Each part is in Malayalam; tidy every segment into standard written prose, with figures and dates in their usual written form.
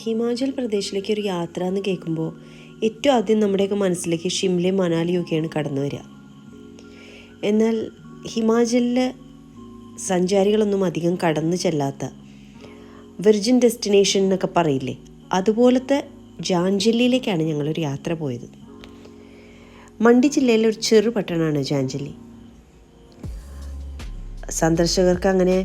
ഹിമാചൽ പ്രദേശിലേക്ക് ഒരു യാത്ര എന്ന് കേൾക്കുമ്പോൾ ഏറ്റവും ആദ്യം നമ്മുടെയൊക്കെ മനസ്സിലേക്ക് ഷിംലയും മനാലിയും ഒക്കെയാണ് കടന്നു വരിക. എന്നാൽ ഹിമാചലിൽ സഞ്ചാരികളൊന്നും അധികം കടന്നു ചെല്ലാത്ത വിർജിൻ ഡെസ്റ്റിനേഷൻ എന്നൊക്കെ പറയില്ലേ, അതുപോലത്തെ ജാൻജലിയിലേക്കാണ് ഞങ്ങളൊരു യാത്ര പോയത്. മണ്ഡി ജില്ലയിലെ ഒരു ചെറു പട്ടണമാണ് ജാൻജലി. സന്ദർശകർക്ക് അങ്ങനെ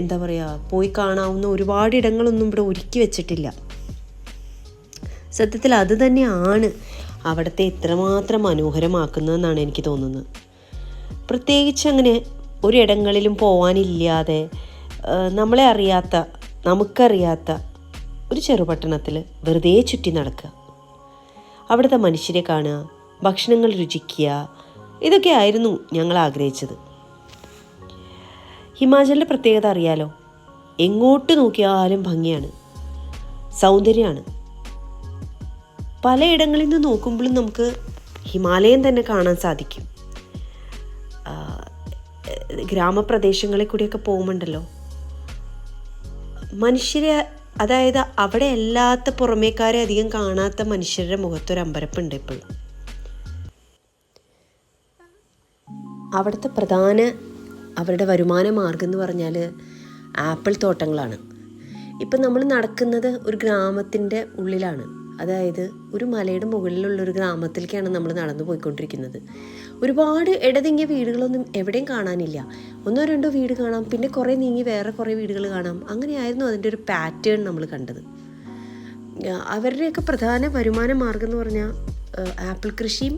എന്താ പറയുക, പോയി കാണാവുന്ന ഒരുപാട് ഇടങ്ങളൊന്നും ഇവിടെ ഒരുക്കി വെച്ചിട്ടില്ല. സത്യത്തിൽ അത് തന്നെയാണ് അവിടുത്തെ ഇത്രമാത്രം മനോഹരമാക്കുന്നതെന്നാണ് എനിക്ക് തോന്നുന്നത്. പ്രത്യേകിച്ച് അങ്ങനെ ഒരിടങ്ങളിലും പോകാനില്ലാതെ നമ്മളെ അറിയാത്ത, നമുക്കറിയാത്ത ഒരു ചെറുപട്ടണത്തിൽ വെറുതെ ചുറ്റി നടക്കുക, അവിടുത്തെ മനുഷ്യരെ കാണുക, ഭക്ഷണങ്ങൾ രുചിക്കുക, ഇതൊക്കെ ആയിരുന്നു ഞങ്ങൾ ആഗ്രഹിച്ചത്. ഹിമാചലിൻ്റെ പ്രത്യേകത അറിയാലോ, എങ്ങോട്ട് നോക്കിയാലും ഭംഗിയാണ്, സൗന്ദര്യമാണ്. പലയിടങ്ങളിൽ നിന്ന് നോക്കുമ്പോഴും നമുക്ക് ഹിമാലയം തന്നെ കാണാൻ സാധിക്കും. ഗ്രാമപ്രദേശങ്ങളിൽ കൂടിയൊക്കെ പോകുമ്പോണ്ടല്ലോ, മനുഷ്യരെ, അതായത് അവിടെ അല്ലാത്ത പുറമേക്കാരെ അധികം കാണാത്ത മനുഷ്യരുടെ മുഖത്തൊരു അമ്പരപ്പുണ്ട് എപ്പോഴും. അവിടുത്തെ പ്രധാന അവരുടെ വരുമാന മാർഗം എന്ന് പറഞ്ഞാൽ ആപ്പിൾ തോട്ടങ്ങളാണ്. ഇപ്പം നമ്മൾ നടക്കുന്നത് ഒരു ഗ്രാമത്തിൻ്റെ ഉള്ളിലാണ്, അതായത് ഒരു മലയുടെ മുകളിലുള്ളൊരു ഗ്രാമത്തിലേക്കാണ് നമ്മൾ നടന്നു പോയിക്കൊണ്ടിരിക്കുന്നത്. ഒരുപാട് ഇടതിങ്ങിയ വീടുകളൊന്നും എവിടെയും കാണാനില്ല. ഒന്നോ രണ്ടോ വീട് കാണാം, പിന്നെ കുറേ നീങ്ങി വേറെ കുറേ വീടുകൾ കാണാം. അങ്ങനെയായിരുന്നു അതിൻ്റെ ഒരു പാറ്റേൺ നമ്മൾ കണ്ടത്. അവരുടെയൊക്കെ പ്രധാന വരുമാന മാർഗം എന്ന് പറഞ്ഞാൽ ആപ്പിൾ കൃഷിയും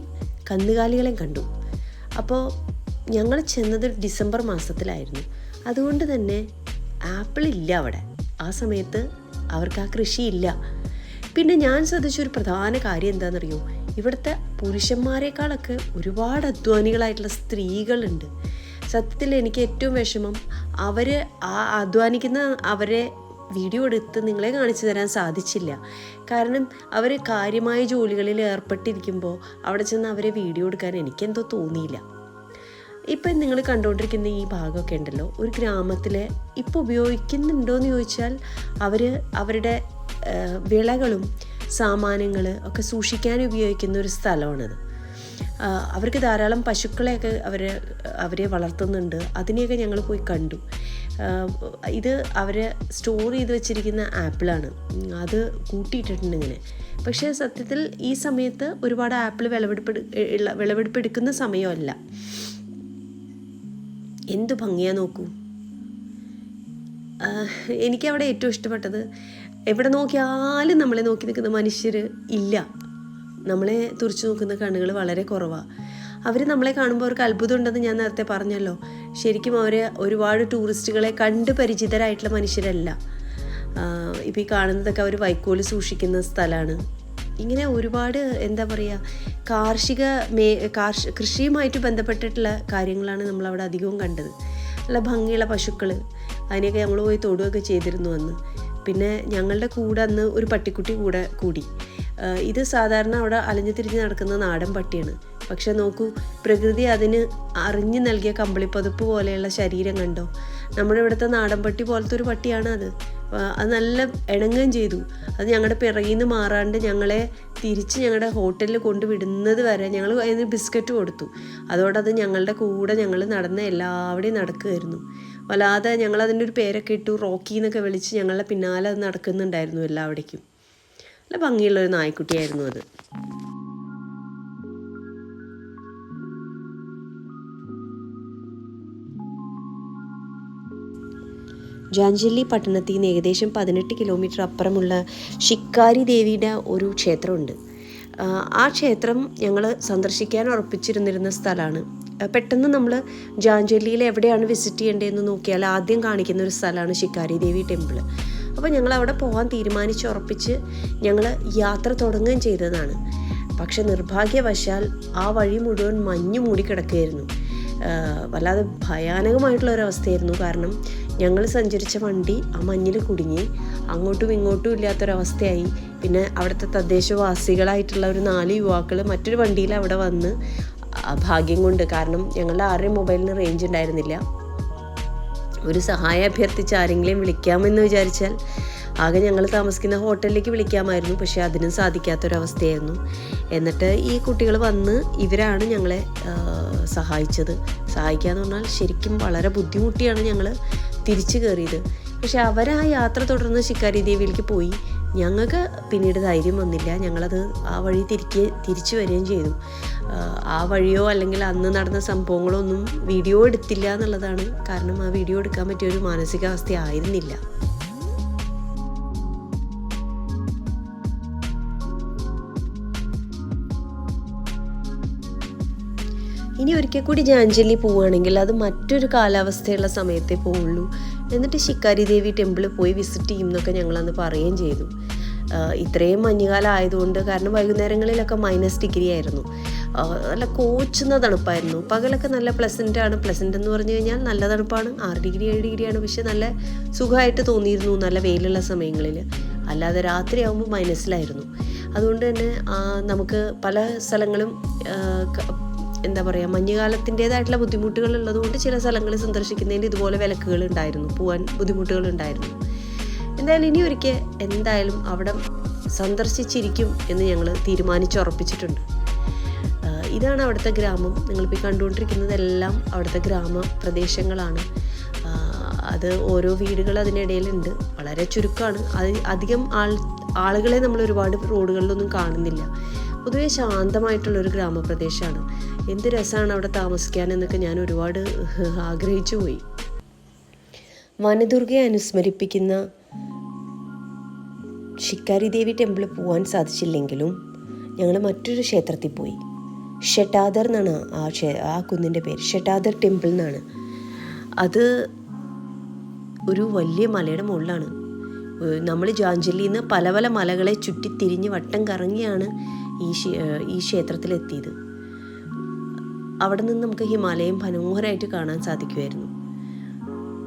കന്നുകാലികളെയും കണ്ടു. അപ്പോൾ ഞങ്ങൾ ചെന്നത് ഡിസംബർ മാസത്തിലായിരുന്നു. അതുകൊണ്ട് തന്നെ ആപ്പിൾ ഇല്ല അവിടെ. ആ സമയത്ത് അവർക്ക് ആ കൃഷിയില്ല. പിന്നെ ഞാൻ ശ്രദ്ധിച്ചൊരു പ്രധാന കാര്യം എന്താണെന്നറിയോ, ഇവിടുത്തെ പുരുഷന്മാരെക്കാളൊക്കെ ഒരുപാട് അധ്വാനികളായിട്ടുള്ള സ്ത്രീകളുണ്ട്. സത്യത്തിൽ എനിക്ക് ഏറ്റവും വിഷമം, അവർ ആ അധ്വാനിക്കുന്ന അവരെ വീഡിയോ എടുത്ത് നിങ്ങളെ കാണിച്ചു തരാൻ സാധിച്ചില്ല. കാരണം അവർ കാര്യമായ ജോലികളിൽ ഏർപ്പെട്ടിരിക്കുമ്പോൾ അവിടെ ചെന്ന് അവരെ വീഡിയോ എടുക്കാൻ എനിക്കെന്തോ തോന്നിയില്ല. ഇപ്പം നിങ്ങൾ കണ്ടുകൊണ്ടിരിക്കുന്ന ഈ ഭാഗമൊക്കെ ഉണ്ടല്ലോ, ഒരു ഗ്രാമത്തിലെ ഇപ്പോൾ ഉപയോഗിക്കുന്നുണ്ടോയെന്ന് ചോദിച്ചാൽ അവരുടെ വിളകളും സാമാനങ്ങൾ ഒക്കെ സൂക്ഷിക്കാൻ ഉപയോഗിക്കുന്ന ഒരു സ്ഥലമാണത്. അവർക്ക് ധാരാളം പശുക്കളെയൊക്കെ അവരെ വളർത്തുന്നുണ്ട്. അതിനെയൊക്കെ ഞങ്ങൾ പോയി കണ്ടു. ഇത് അവർ സ്റ്റോർ ചെയ്ത് വെച്ചിരിക്കുന്ന ആപ്പിളാണ്, അത് കൂട്ടിയിട്ടിട്ടുണ്ട് ഇങ്ങനെ. പക്ഷേ സത്യത്തിൽ ഈ സമയത്ത് ഒരുപാട് ആപ്പിൾ വിളവെടുപ്പെടുക്കുന്ന സമയമല്ല. എന്തു ഭംഗിയാ നോക്കൂ. എനിക്കവിടെ ഏറ്റവും ഇഷ്ടപ്പെട്ടത്, എവിടെ നോക്കിയാലും നമ്മളെ നോക്കി നിൽക്കുന്ന മനുഷ്യർ ഇല്ല. നമ്മളെ തുറിച്ചു നോക്കുന്ന കണ്ണുകൾ വളരെ കുറവാണ്. അവർ നമ്മളെ കാണുമ്പോൾ അവർക്ക് അത്ഭുതം ഉണ്ടെന്ന് ഞാൻ നേരത്തെ പറഞ്ഞല്ലോ. ശരിക്കും അവർ ഒരുപാട് ടൂറിസ്റ്റുകളെ കണ്ട് പരിചിതരായിട്ടുള്ള മനുഷ്യരല്ല. ഇപ്പോൾ ഈ കാണുന്നതൊക്കെ അവർ വൈക്കോല് സൂക്ഷിക്കുന്ന സ്ഥലമാണ്. ഇങ്ങനെ ഒരുപാട് എന്താ പറയുക, കൃഷിയുമായിട്ട് ബന്ധപ്പെട്ടിട്ടുള്ള കാര്യങ്ങളാണ് നമ്മളവിടെ അധികവും കണ്ടത്. നല്ല ഭംഗിയുള്ള പശുക്കൾ, അതിനെയൊക്കെ ഞങ്ങൾ പോയി തൊടുകയൊക്കെ ചെയ്തിരുന്നു അന്ന്. പിന്നെ ഞങ്ങളുടെ കൂടെ അന്ന് ഒരു പട്ടിക്കുട്ടി കൂടി. ഇത് സാധാരണ അവിടെ അലഞ്ഞു തിരിഞ്ഞ് നടക്കുന്ന നാടൻ പട്ടിയാണ്. പക്ഷെ നോക്കൂ, പ്രകൃതി അതിന് അറിഞ്ഞു നൽകിയ കമ്പിളിപ്പതുപ്പ് പോലെയുള്ള ശരീരം കണ്ടോ. നമ്മുടെ ഇവിടുത്തെ നാടൻ പട്ടി പോലത്തെ ഒരു പട്ടിയാണ് അത്. അത് നല്ല ഇണങ്ങുകയും ചെയ്തു. അത് ഞങ്ങളുടെ പിറകിൽ നിന്ന് മാറാണ്ട് ഞങ്ങളെ തിരിച്ച് ഞങ്ങളുടെ ഹോട്ടലിൽ കൊണ്ടുവിടുന്നത് വരെ ഞങ്ങൾ അതിന് ബിസ്ക്കറ്റ് കൊടുത്തു. അതോടെ അത് ഞങ്ങളുടെ കൂടെ ഞങ്ങൾ നടന്ന് എല്ലാവിടെയും നടക്കുമായിരുന്നു. വല്ലാതെ ഞങ്ങൾ അതിൻ്റെ ഒരു പേരൊക്കെ ഇട്ടു, റോക്കി എന്നൊക്കെ വിളിച്ച് ഞങ്ങളുടെ പിന്നാലെ അത് നടക്കുന്നുണ്ടായിരുന്നു എല്ലാവിടേക്കും. നല്ല ഭംഗിയുള്ളൊരു നായ്ക്കുട്ടിയായിരുന്നു അത്. ജാൻജലി പട്ടണത്തിൽ നിന്ന് ഏകദേശം 18 കിലോമീറ്റർ അപ്പുറമുള്ള ശിക്കാരി ദേവിയുടെ ഒരു ക്ഷേത്രമുണ്ട്. ആ ക്ഷേത്രം ഞങ്ങൾ സന്ദർശിക്കാൻ ഉറപ്പിച്ചിരുന്നിരുന്ന സ്ഥലമാണ്. പെട്ടെന്ന് നമ്മൾ ജാൻജലിയിൽ എവിടെയാണ് വിസിറ്റ് ചെയ്യേണ്ടതെന്ന് നോക്കിയാൽ ആദ്യം കാണിക്കുന്ന ഒരു സ്ഥലമാണ് ശിക്കാരി ദേവി ടെമ്പിൾ. അപ്പോൾ ഞങ്ങൾ അവിടെ പോകാൻ തീരുമാനിച്ചുറപ്പിച്ച് ഞങ്ങൾ യാത്ര തുടങ്ങുകയും ചെയ്തതാണ്. പക്ഷെ നിർഭാഗ്യവശാൽ ആ വഴി മുഴുവൻ മഞ്ഞ് മൂടിക്കിടക്കുകയായിരുന്നു. വല്ലാതെ ഭയാനകമായിട്ടുള്ളൊരവസ്ഥയായിരുന്നു. കാരണം ഞങ്ങൾ സഞ്ചരിച്ച വണ്ടി ആ മഞ്ഞിൽ കുടുങ്ങി, അങ്ങോട്ടും ഇങ്ങോട്ടും ഇല്ലാത്തൊരവസ്ഥയായി. പിന്നെ അവിടുത്തെ തദ്ദേശവാസികളായിട്ടുള്ള ഒരു 4 യുവാക്കൾ മറ്റൊരു വണ്ടിയിൽ അവിടെ വന്ന്, ഭാഗ്യം കൊണ്ട്, കാരണം ഞങ്ങളുടെ ആരുടെയും മൊബൈലിന് റേഞ്ച് ഉണ്ടായിരുന്നില്ല, ഒരു സഹായം അഭ്യർത്ഥിച്ച് ആരെങ്കിലും വിളിക്കാമെന്ന് വിചാരിച്ചാൽ ആകെ ഞങ്ങൾ താമസിക്കുന്ന ഹോട്ടലിലേക്ക് വിളിക്കാമായിരുന്നു, പക്ഷേ അതിനും സാധിക്കാത്തൊരവസ്ഥയായിരുന്നു. എന്നിട്ട് ഈ കുട്ടികൾ വന്ന് ഇവരാണ് ഞങ്ങളെ സഹായിക്കാന്ന് പറഞ്ഞാൽ ശരിക്കും വളരെ ബുദ്ധിമുട്ടിയാണ് ഞങ്ങൾ തിരിച്ചു കയറിയത്. പക്ഷെ അവരാ യാത്ര തുടർന്ന് ശിക്കാരി ദേവിയിലേക്ക് പോയി. ഞങ്ങൾക്ക് പിന്നീട് ധൈര്യം വന്നില്ല. ഞങ്ങളത് ആ വഴി തിരിച്ചു വരികയും ചെയ്തു. ആ വഴിയോ അല്ലെങ്കിൽ അന്ന് നടന്ന സംഭവങ്ങളോ ഒന്നും വീഡിയോ എടുത്തില്ല എന്നുള്ളതാണ്. കാരണം ആ വീഡിയോ എടുക്കാൻ പറ്റിയൊരു മാനസികാവസ്ഥ ആയിരുന്നില്ല. ഇനി ഒരിക്കൽ കൂടി ജാൻജലി പോവുകയാണെങ്കിൽ അത് മറ്റൊരു കാലാവസ്ഥയുള്ള സമയത്തേ പോവുള്ളൂ. എന്നിട്ട് ശിക്കാരി ദേവി ടെമ്പിൾ പോയി വിസിറ്റ് ചെയ്യും എന്നൊക്കെ ഞങ്ങളന്ന് പറയുകയും ചെയ്തു. ഇത്രയും മഞ്ഞുകാലം ആയതുകൊണ്ട്, കാരണം വൈകുന്നേരങ്ങളിലൊക്കെ -डिग्री ആയിരുന്നു. നല്ല കോച്ചുന്ന തണുപ്പായിരുന്നു. പകലൊക്കെ നല്ല പ്ലസൻ്റ് എന്ന് പറഞ്ഞു കഴിഞ്ഞാൽ നല്ല തണുപ്പാണ്. 6 ഡിഗ്രി 7 ഡിഗ്രിയാണ്. പക്ഷെ നല്ല സുഖമായിട്ട് തോന്നിയിരുന്നു നല്ല വെയിലുള്ള സമയങ്ങളിൽ. അല്ലാതെ രാത്രി ആകുമ്പോൾ മൈനസിലായിരുന്നു. അതുകൊണ്ട് തന്നെ നമുക്ക് പല സ്ഥലങ്ങളും എന്താ പറയുക, മഞ്ഞുകാലത്തിൻ്റേതായിട്ടുള്ള ബുദ്ധിമുട്ടുകൾ ഉള്ളതുകൊണ്ട് ചില സ്ഥലങ്ങൾ സന്ദർശിക്കുന്നതിന് ഇതുപോലെ വിലക്കുകൾ ഉണ്ടായിരുന്നു, പോകാൻ ബുദ്ധിമുട്ടുകളുണ്ടായിരുന്നു. എന്തായാലും ഇനി ഒരിക്കൽ എന്തായാലും അവിടെ സന്ദർശിച്ചിരിക്കും എന്ന് ഞങ്ങൾ തീരുമാനിച്ചുറപ്പിച്ചിട്ടുണ്ട്. ഇതാണ് അവിടുത്തെ ഗ്രാമം. നിങ്ങളിപ്പോൾ കണ്ടുകൊണ്ടിരിക്കുന്നതെല്ലാം അവിടുത്തെ ഗ്രാമപ്രദേശങ്ങളാണ്. അത് ഓരോ വീടുകൾ അതിനിടയിലുണ്ട്. വളരെ ചുരുക്കമാണ്. അധികം ആളുകളെ നമ്മൾ ഒരുപാട് റോഡുകളിലൊന്നും കാണുന്നില്ല. പൊതുവെ ശാന്തമായിട്ടുള്ളൊരു ഗ്രാമപ്രദേശമാണ്. എന്ത് രസമാണ് അവിടെ താമസിക്കാൻ എന്നൊക്കെ ഞാൻ ഒരുപാട് ആഗ്രഹിച്ചു പോയി. വനദുർഗയെ അനുസ്മരിപ്പിക്കുന്ന ശിക്കാരി ദേവി ടെമ്പിൾ പോകാൻ സാധിച്ചില്ലെങ്കിലും ഞങ്ങൾ മറ്റൊരു ക്ഷേത്രത്തിൽ പോയി. ഷെട്ടാദർ എന്നാണ് ആ കുന്നിൻ്റെ പേര്. ഷെട്ടാദർ ടെമ്പിൾ എന്നാണ്. അത് ഒരു വലിയ മലയുടെ മുകളിലാണ്. നമ്മൾ ജാൻജലിയിൽ നിന്ന് പല പല മലകളെ ചുറ്റിത്തിരിഞ്ഞ് വട്ടം കറങ്ങിയാണ് ഈ ക്ഷേത്രത്തിലെത്തിയത്. അവിടെ നിന്ന് നമുക്ക് ഹിമാലയം മനോഹരമായിട്ട് കാണാൻ സാധിക്കുമായിരുന്നു.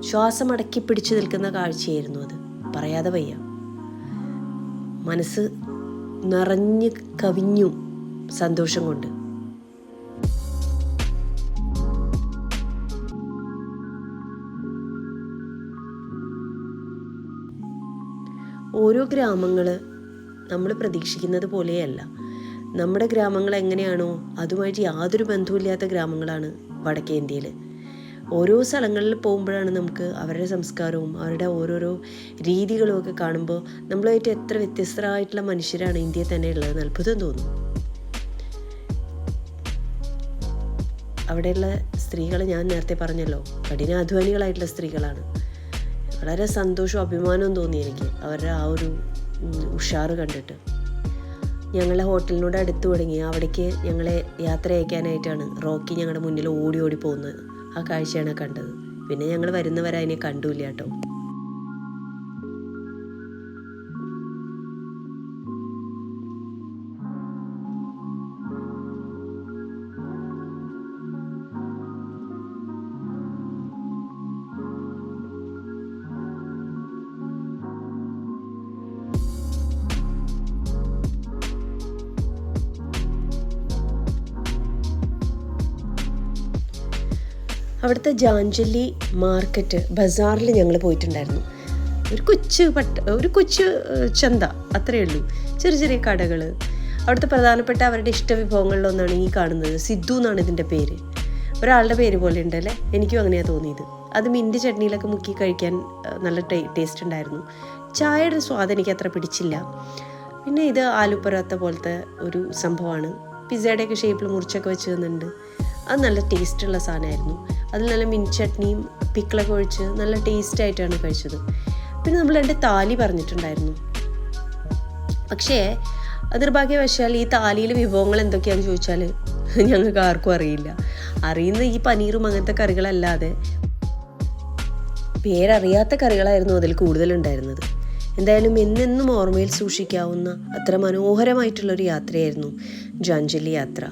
ശ്വാസം അടക്കി പിടിച്ചു നിൽക്കുന്ന കാഴ്ചയായിരുന്നു അത്. പറയാതെ വയ്യ. മനസ്സ് നിറഞ്ഞ് കവിഞ്ഞു സന്തോഷം കൊണ്ട്. ഓരോ ഗ്രാമങ്ങൾ നമ്മൾ പ്രതീക്ഷിക്കുന്നത് പോലെയല്ല. നമ്മുടെ ഗ്രാമങ്ങൾ എങ്ങനെയാണോ അതുമായിട്ട് യാതൊരു ബന്ധവുമില്ലാത്ത ഗ്രാമങ്ങളാണ് വടക്കേ ഇന്ത്യയിൽ. ഓരോ സ്ഥലങ്ങളിൽ പോകുമ്പോഴാണ് നമുക്ക് അവരുടെ സംസ്കാരവും അവരുടെ ഓരോരോ രീതികളും ഒക്കെ കാണുമ്പോൾ നമ്മളുമായിട്ട് എത്ര വ്യത്യസ്തരായിട്ടുള്ള മനുഷ്യരാണ് ഇന്ത്യയിൽ തന്നെ ഉള്ളതെന്ന് അത്ഭുതം തോന്നും. അവിടെയുള്ള സ്ത്രീകൾ ഞാൻ നേരത്തെ പറഞ്ഞല്ലോ, കഠിനാധ്വാനികളായിട്ടുള്ള സ്ത്രീകളാണ്. വളരെ സന്തോഷവും അഭിമാനവും തോന്നി എനിക്ക് അവരുടെ ആ ഒരു ഉഷാറ് കണ്ടിട്ട്. ഞങ്ങളുടെ ഹോട്ടലിനോട് അടുത്ത് തുടങ്ങി അവിടേക്ക് ഞങ്ങളെ യാത്ര അയക്കാനായിട്ടാണ് റോക്കി ഞങ്ങളുടെ മുന്നിൽ ഓടി ഓടി പോകുന്നത്. ആ കാഴ്ചയാണ് കണ്ടത്. പിന്നെ ഞങ്ങൾ വരുന്നവരെ അതിനെ കണ്ടില്ല കേട്ടോ. അവിടുത്തെ ജാൻജലി മാർക്കറ്റ് ബസാറിൽ ഞങ്ങൾ പോയിട്ടുണ്ടായിരുന്നു. ഒരു കൊച്ചു ചന്ത, അത്രയേ ഉള്ളൂ. ചെറിയ ചെറിയ കടകൾ. അവിടുത്തെ പ്രധാനപ്പെട്ട അവരുടെ ഇഷ്ടവിഭവങ്ങളിലൊന്നാണ് ഈ കാണുന്നത്. സിദ്ധു എന്നാണ് ഇതിൻ്റെ പേര്. ഒരാളുടെ പേര് പോലെ ഉണ്ടല്ലേ, എനിക്കും അങ്ങനെയാണ് തോന്നിയത്. അത് മിൻറ്റ് ചട്നിയിലൊക്കെ മുക്കി കഴിക്കാൻ നല്ല ടേസ്റ്റ് ഉണ്ടായിരുന്നു. ചായയുടെ സ്വാദ് എനിക്ക് അത്ര പിടിച്ചില്ല. പിന്നെ ഇത് ആലു പറാത്ത പോലത്തെ ഒരു സംഭവമാണ്. പിസ്സയുടെയൊക്കെ ഷേപ്പിൽ മുറിച്ചൊക്കെ വെച്ച് തന്നിട്ടുണ്ട്. അത് നല്ല ടേസ്റ്റുള്ള സാധനമായിരുന്നു. അതിൽ നല്ല മിൻറ്റ് ചട്നിയും പിക്കിളൊക്കെ ഒഴിച്ച് നല്ല ടേസ്റ്റായിട്ടാണ് കഴിച്ചത്. പിന്നെ നമ്മൾ 2 താലി പറഞ്ഞിട്ടുണ്ടായിരുന്നു. പക്ഷേ നിർഭാഗ്യവശാൽ ഈ താലിയിൽ വിഭവങ്ങൾ എന്തൊക്കെയാണെന്ന് ചോദിച്ചാൽ ഞങ്ങൾക്ക് ആർക്കും അറിയില്ല. അറിയുന്ന ഈ പനീറും അങ്ങനത്തെ കറികളല്ലാതെ പേരറിയാത്ത കറികളായിരുന്നു അതിൽ കൂടുതലുണ്ടായിരുന്നത്. എന്തായാലും എന്നെന്നും ഓർമ്മയിൽ സൂക്ഷിക്കാവുന്ന അത്ര മനോഹരമായിട്ടുള്ളൊരു യാത്രയായിരുന്നു ജാൻജലി യാത്ര.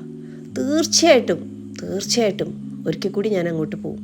തീർച്ചയായിട്ടും ഒരിക്കൽ കൂടി ഞാൻ അങ്ങോട്ട് പോകും.